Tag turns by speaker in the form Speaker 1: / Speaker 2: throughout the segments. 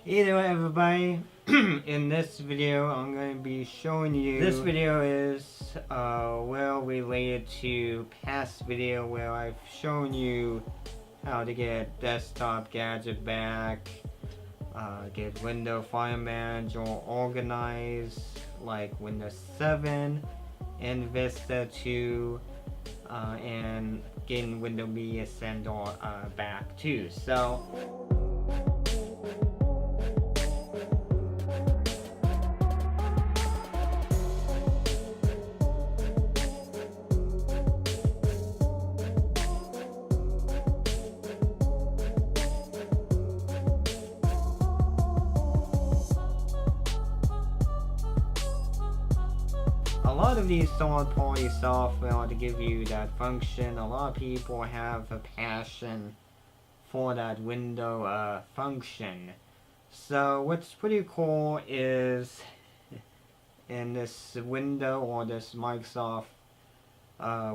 Speaker 1: Hey there everybody, in this video I'm going to be showing you, this video is well related to past video where I've shown you how to get desktop gadget back, get window file manager organized like Windows 7 and Vista 2, and getting Windows Media Center back too. So a lot of these third-party software to give you that function, a lot of people have a passion for that window function. So what's pretty cool is in this window, or this Microsoft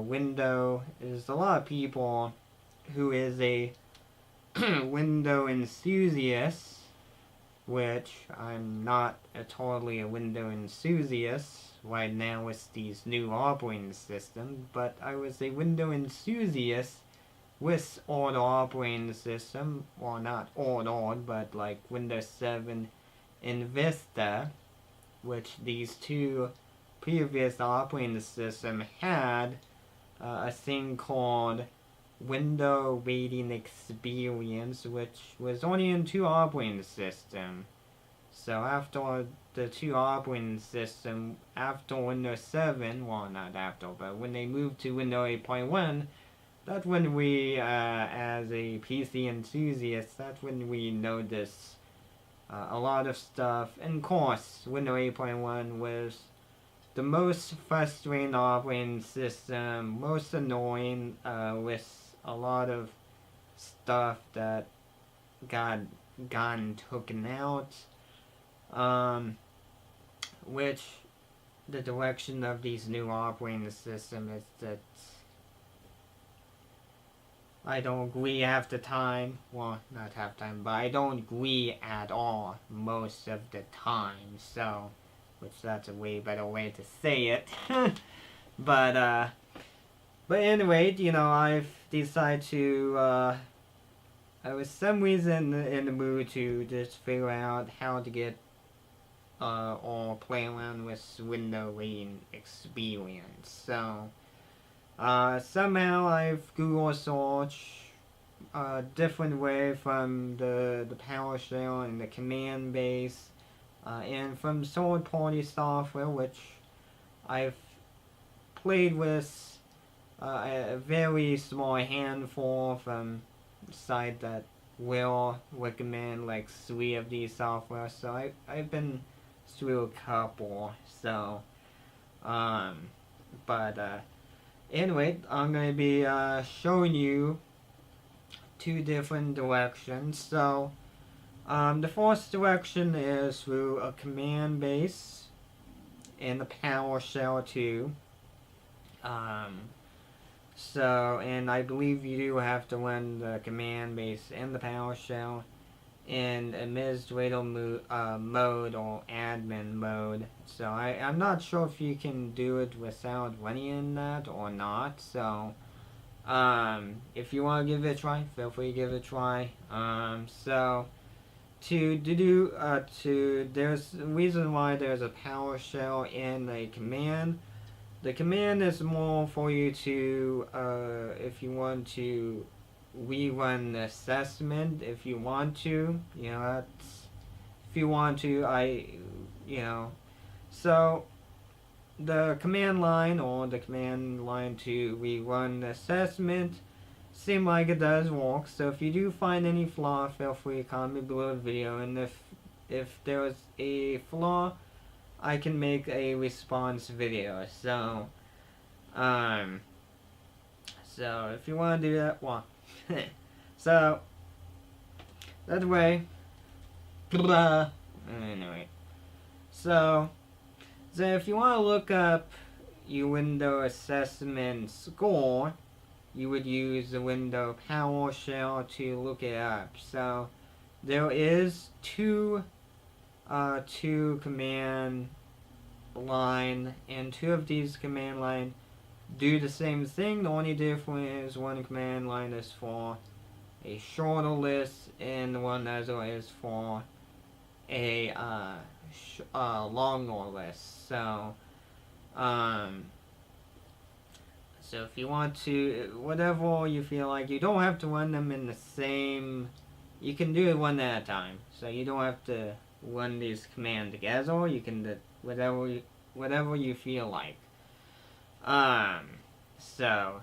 Speaker 1: window, is a lot of people who is a window enthusiast, which I'm not totally a window enthusiast right now with these new operating systems, but I was a window enthusiast with old operating system, well not old, but like Windows 7 and Vista, which these two previous operating systems had a thing called window waiting experience, which was only in two operating systems. So after the two operating systems, after Windows 7, well not after, but when they moved to Windows 8.1, that's when we, as a PC enthusiast, that's when we noticed a lot of stuff. And of course, Windows 8.1 was the most frustrating operating system, most annoying, with a lot of stuff that gotten taken out, which the direction of these new operating systems is that I don't agree half the time, well not half the time, but I don't agree at all most of the time, so, which that's a way better way to say it. But anyway, you know, I've decided to, I was some reason in the mood to just figure out how to get, or play around with window waiting experience. So, somehow I've Google search a different way from the PowerShell and the command base, and from third-party software, which I've played with a very small handful from site that will recommend like 3 of these software. So I've been through a couple. So anyway, I'm going to be showing you 2 different directions. So the first direction is through a command base in the PowerShell 2. So, and I believe you do have to run the command base in the PowerShell in administrator mode or admin mode. So I'm not sure if you can do it without running in that or not. So if you want to give it a try, feel free to give it a try. So there's a reason why there's a PowerShell in a command. The command is more for you to, if you want to rerun the assessment, if you want to, you know, that's, if you want to, you know, so the command line, or the command line to rerun the assessment, seems like it does work. So if you do find any flaw, feel free to comment below the video, and if there's a flaw, I can make a response video. So so if you want to do that, well, so that way, anyway, so if you want to look up your window assessment score, you would use the window PowerShell to look it up. So there is two command line, and two of these command line do the same thing. The only difference is one command line is for a shorter list, and one other is for a longer list. So so if you want to, whatever you feel like, you don't have to run them in the same. You can do it one at a time. So you don't have to run these commands together. You can do whatever you feel like. So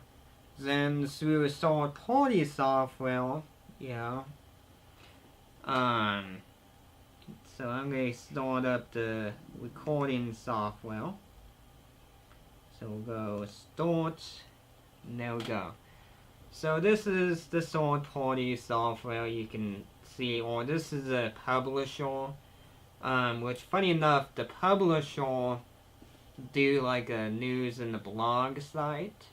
Speaker 1: then through third-party software, so I'm going to start up the recording software. So we'll go start, and there we go. So this is the third-party software you can see, or this is a publisher, which funny enough, the publisher do like a news and a blog site.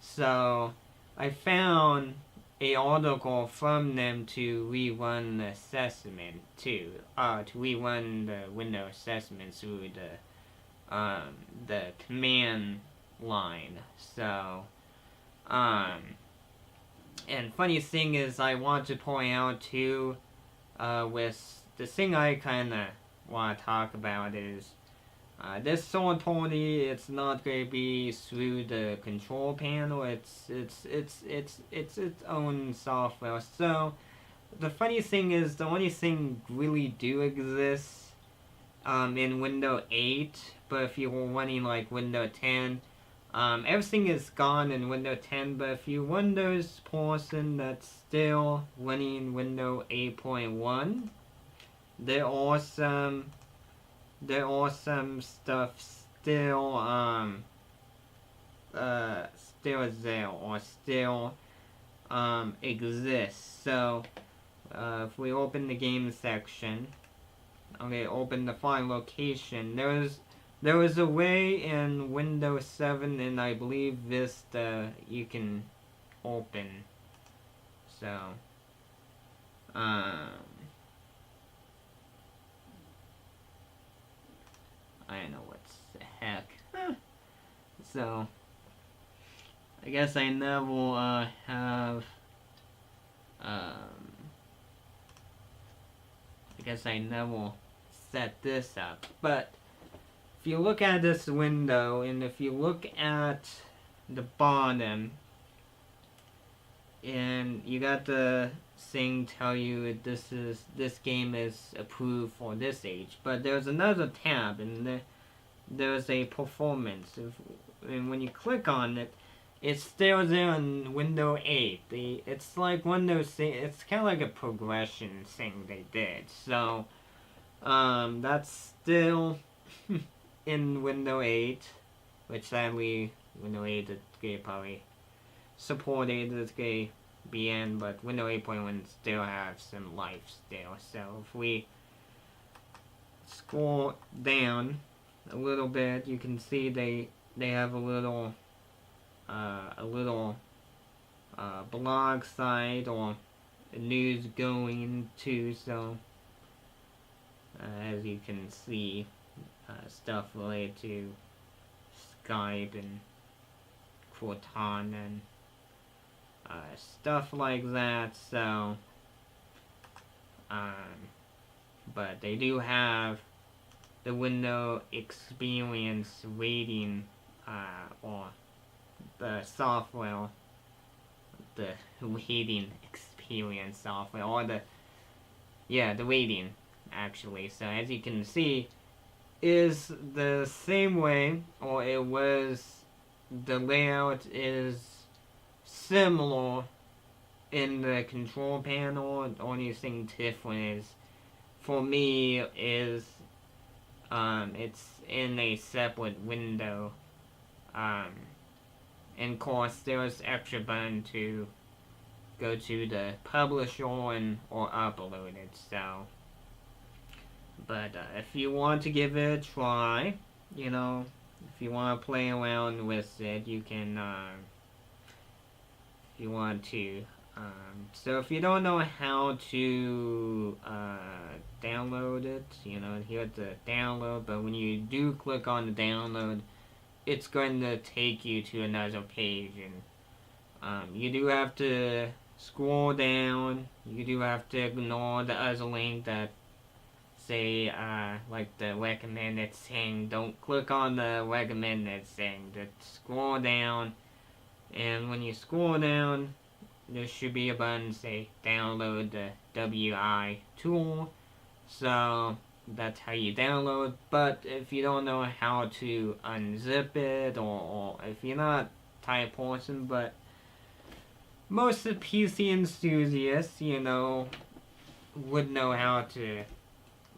Speaker 1: So I found a article from them to rerun the assessment to rerun the Windows assessment through the command line. So and funny thing is, I want to point out too, with the thing I kind of want to talk about is this third party. It's not going to be through the control panel. It's its own software. So the funny thing is, the only thing really do exist in Windows 8, but if you were running like Windows 10, everything is gone in Windows 10. But if you're Windows person that's still running Windows 8.1, there are some stuff still there, or still exists. So if we open the game section, okay, open the file location. There was a way in Windows 7 and I believe Vista you can open. So I don't know what the heck. So I guess I never have I guess I never set this up. But if you look at this window, and if you look at the bottom, and you got the thing tell you this game is approved for this age. But there's another tab, and there's a performance. And when you click on it, it's still there on Windows 8. It's like Windows 8. It's kind of like a progression thing they did. So that's still in Windows 8, which sadly Windows 8 is going to probably support it. It's going to be in, but Windows 8.1 still have some life still. So if we scroll down a little bit, you can see they have a little blog site or news going to. So as you can see, stuff related to Skype and Cortana and stuff like that. So but they do have the Windows Experience rating, or the software, the rating experience software, or the rating actually. So as you can see, is the same way, or it was, the layout is similar in the control panel. The only thing different is, for me, is it's in a separate window. And of course, there's extra button to go to the publisher or upload it. So, but if you want to give it a try, if you want to play around with it, you can. If you want to So if you don't know how to download it, you know, here's the download, but when you do click on the download, it's going to take you to another page, and you do have to scroll down. You do have to ignore the other link that say like the recommended thing. Don't click on the recommended thing. Just scroll down, and when you scroll down, there should be a button say download the WI tool. So that's how you download. But if you don't know how to unzip it, or if you're not type person, but most of the PC enthusiasts, you know, would know how to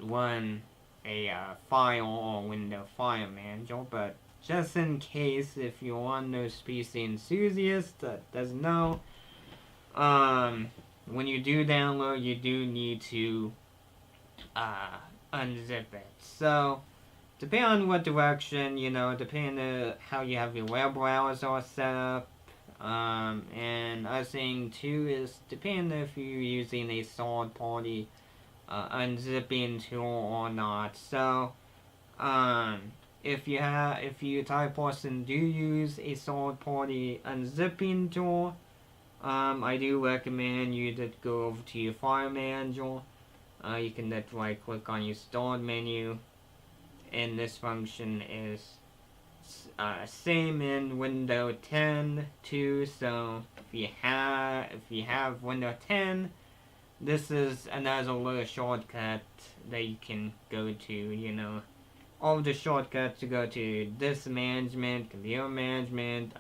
Speaker 1: run a file or window file manager. But just in case, if you're one of those PC enthusiasts that doesn't know, when you do download, you do need to unzip it. So, depending on what direction, you know, depending on how you have your web browser set up, and I think too is depending if you're using a third party unzipping tool or not. So, if you type person do use a third party unzipping tool, I do recommend you to go over to your file manager. You can just right click on your start menu, and this function is same in Windows 10 too. So if you have Windows 10, this is another little shortcut that you can go to. You know, all the shortcuts to go to disk management, computer management,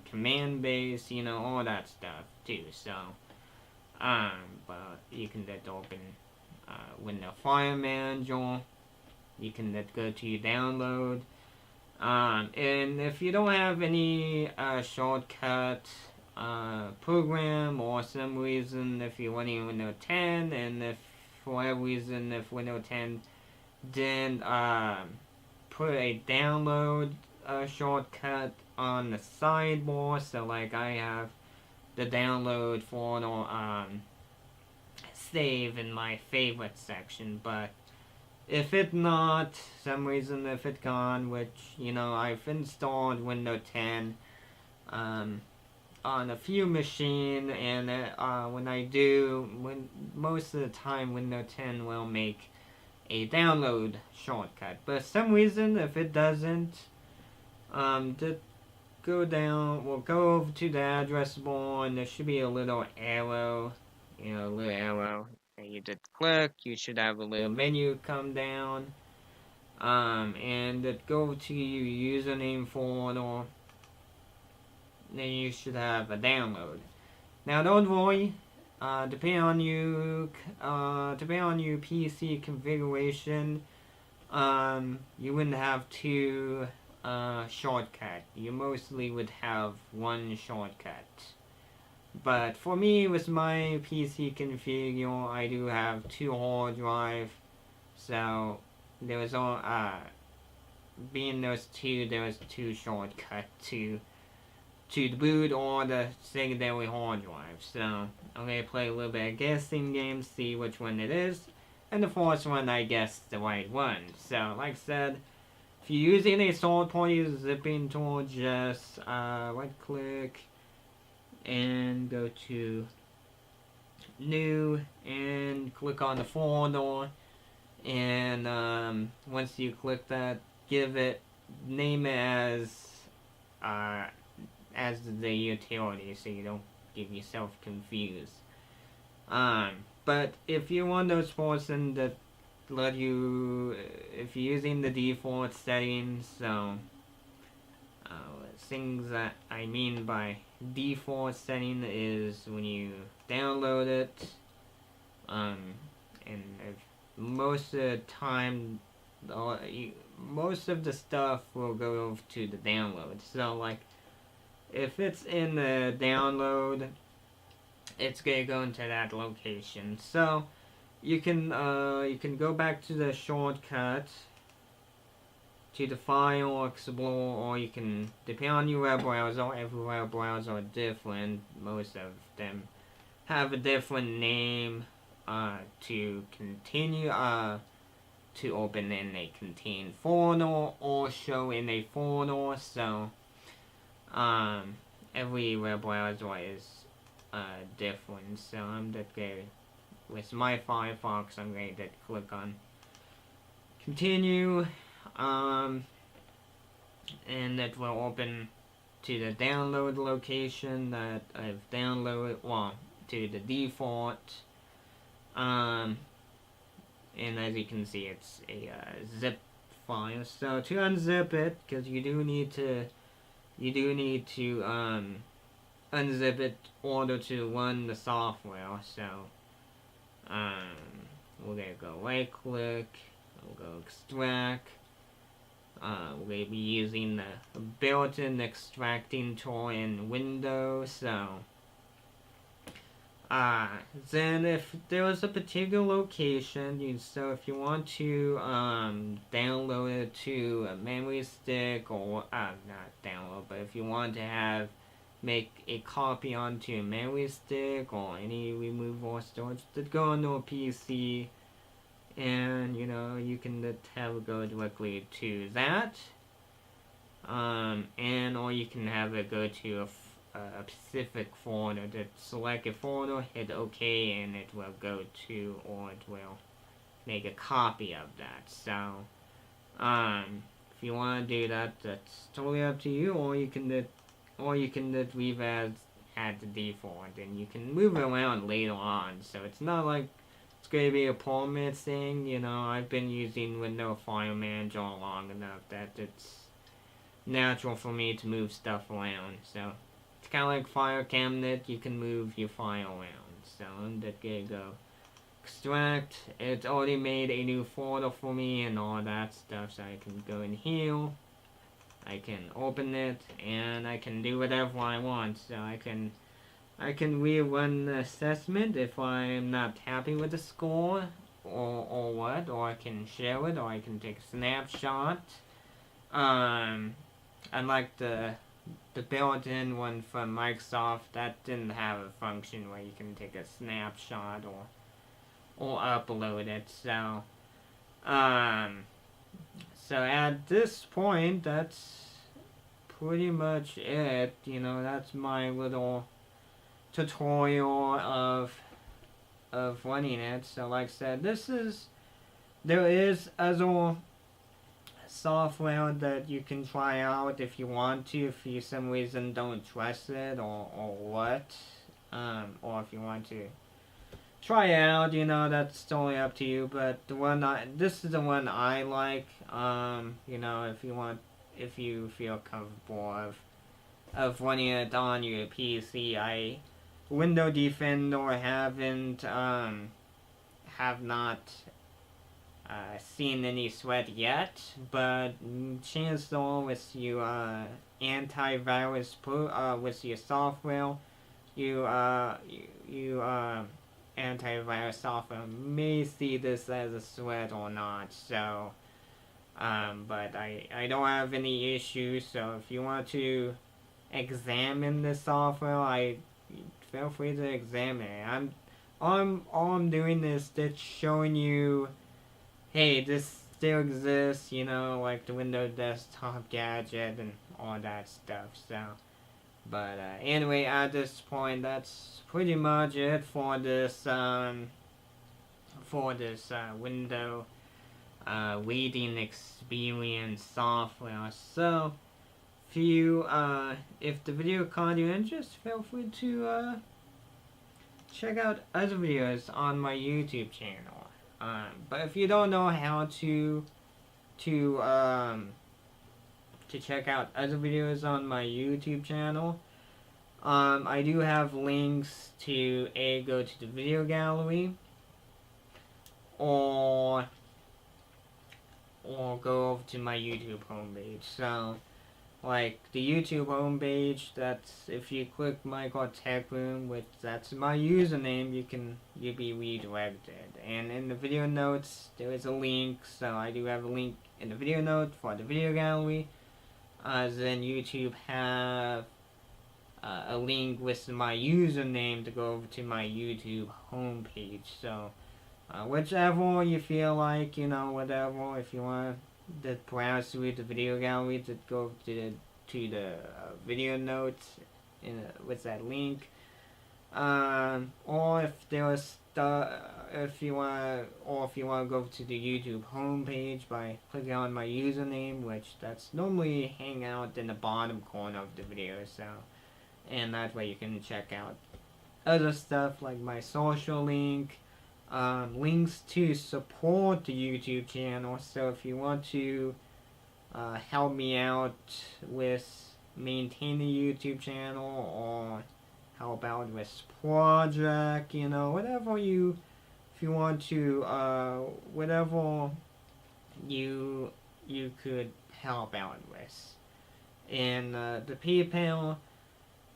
Speaker 1: command base, you know, all that stuff too. So, but you can just open Windows File Manager. You can just go to your download. And if you don't have any shortcut program, or some reason if you're running Windows 10, and if for whatever reason if Windows 10 didn't put a download shortcut on the sidebar, so like I have the download folder save in my favorite section, but if it's not, some reason if it's gone, which, you know, I've installed Windows 10 on a few machines, and when I do, most of the time Windows 10 will make a download shortcut. But some reason if it doesn't, just go down, we'll go over to the address bar, and there should be a little arrow, you know, a little arrow. And you just click, you should have a little menu come down, and just go to your username folder, then you should have a download. Now don't worry, depending on your PC configuration, you wouldn't have two shortcut. You mostly would have one shortcut. But for me, with my PC configure, I do have two hard drive, so there was all being those two, there was two shortcuts to the boot or the secondary hard drive. So I'm gonna play a little bit of guessing game, see which one it is, and the first one I guessed the right one. So like I said, if you're using a third party zipping tool, just right click and go to new and click on the folder, and once you click that, name it as the utility, so you don't get yourself confused. But if you're one of those person that let you, if you're using the default settings, so things that I mean by default setting is when you download it, and if most of the time, most of the stuff will go over to the download. So like, if it's in the download, it's gonna go into that location. So you can go back to the shortcut to the file explorer, or you can, depending on your web browser, every web browser are different, most of them have a different name to continue to open in a contained folder or show in a folder. So every web browser is different. So I'm just going with my Firefox. I'm going to click on continue, and it will open to the download location that I've downloaded, well, to the default, and as you can see, it's a zip file. So to unzip it, because you do need to unzip it in order to run the software. So we're gonna go right click, we'll go extract. We're going to be using the built-in extracting tool in Windows. So then if there was a particular location, so if you want to download it to a memory stick, or not download, but if you want to make a copy onto a memory stick or any removable storage, that go onto a PC. And you can have it go directly to that, and or you can have it go to a specific folder. Just select a folder, hit OK, and it will go to, or it will make a copy of that. So if you want to do that, that's totally up to you. Or you can just leave as at the default, and you can move it around later on. So it's not like it's going to be a permanent thing. I've been using Windows File Manager long enough that it's natural for me to move stuff around. So it's kind of like File Cabinet, you can move your file around. So I'm just going to go extract. It's already made a new folder for me and all that stuff, so I can go in here, I can open it, and I can do whatever I want. So I can rerun the assessment if I'm not happy with the score, or what, or I can share it, or I can take a snapshot. Unlike the built-in one from Microsoft, that didn't have a function where you can take a snapshot or upload it. So so at this point, that's pretty much it. That's my little tutorial of running it. So like I said, there is other software that you can try out if you want to, if you some reason don't trust it, or what, or if you want to try it out, that's totally up to you. But this is the one I like. If you feel comfortable of running it on your PC. Window Defender have not seen any sweat yet, but chances are with your antivirus with your software, you antivirus software may see this as a threat or not. So but I don't have any issues. So if you want to examine the software, feel free to examine it. All I'm doing is just showing you, hey, this still exists, like the Windows Desktop Gadget and all that stuff. So, but anyway, at this point, that's pretty much it for this window reading experience software. So if the video caught your interest, feel free to check out other videos on my YouTube channel. But if you don't know how to check out other videos on my YouTube channel, I do have links to go to the video gallery, or go over to my YouTube homepage. So like the YouTube homepage, that's if you click Michaeltechroom, which that's my username, you'll be redirected. And in the video notes there is a link, so I do have a link in the video note for the video gallery. Then YouTube have a link with my username to go over to my YouTube homepage. So whichever you feel like, whatever. If you want to browse through the video gallery, to go to the video notes with that link. Or if there's if you want to go to the YouTube homepage by clicking on my username, which that's normally hang out in the bottom corner of the video. So, and that way you can check out other stuff like my social link, links to support the YouTube channel. So if you want to help me out with maintaining the YouTube channel, or help out with project, whatever if you want to, whatever you could help out with. And the PayPal,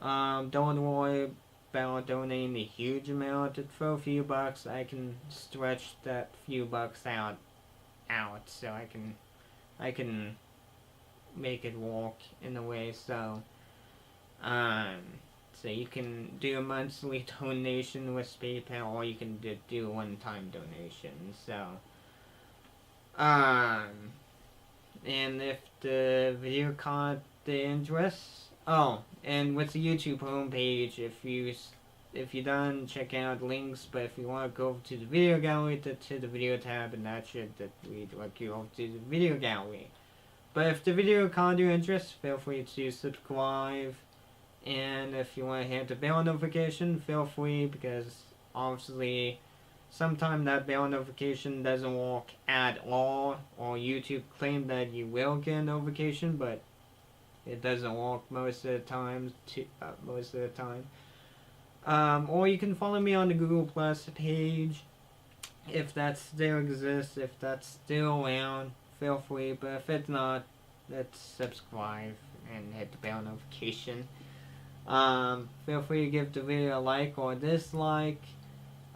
Speaker 1: don't worry about donating a huge amount. For a few bucks, I can stretch that few bucks out, so I can make it work in a way. So so you can do a monthly donation with PayPal, or you can do a one-time donation. So, and if the video caught the interest, and with the YouTube homepage, if you're done, check out links. But if you want to go over to the video gallery, to the video tab, and that should redirect you over to the video gallery. But if the video caught your interest, feel free to subscribe. And if you want to hit the bell notification, feel free, because obviously sometimes that bell notification doesn't work at all, or YouTube claims that you will get a notification, but it doesn't work most of the time. Or you can follow me on the Google Plus page if that still exists, if that's still around. Feel free, but if it's not, let's subscribe and hit the bell notification. Feel free to give the video a like or dislike.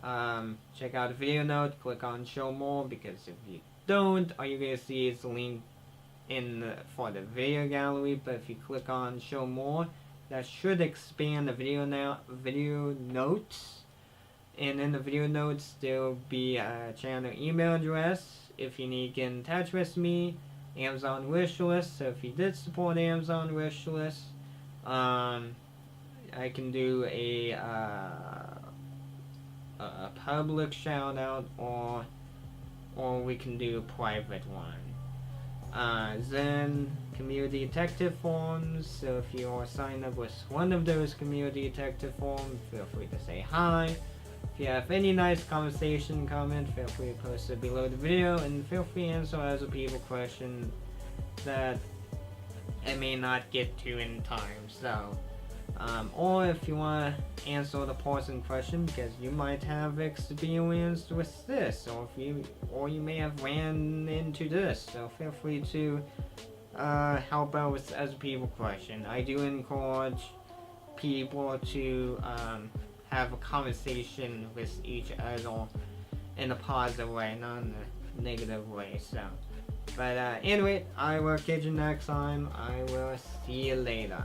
Speaker 1: Check out the video note, click on show more, because if you don't, all you're gonna see is the link for the video gallery. But if you click on show more, that should expand the video notes. And in the video notes, there will be a channel email address if you need to get in touch with me. Amazon wish list. So if you did support Amazon wish list, I can do a public shout out, or we can do a private one. Then community detective forums. So if you are signed up with one of those community detective forums, feel free to say hi. If you have any nice conversation comment, feel free to post it below the video, and feel free to answer other people questions that I may not get to in time. So, or if you want to answer the person question, because you might have experience with this, or you may have ran into this, so feel free to help out with other people question. I do encourage people to have a conversation with each other in a positive way, not in a negative way. So, but anyway, I will catch you next time. I will see you later.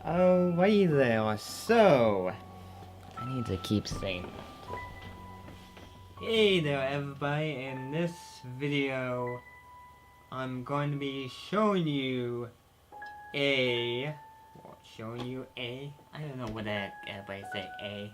Speaker 1: Alrighty there, so I need to keep saying that. Hey there everybody, in this video I'm going to be showing you I don't know what that everybody say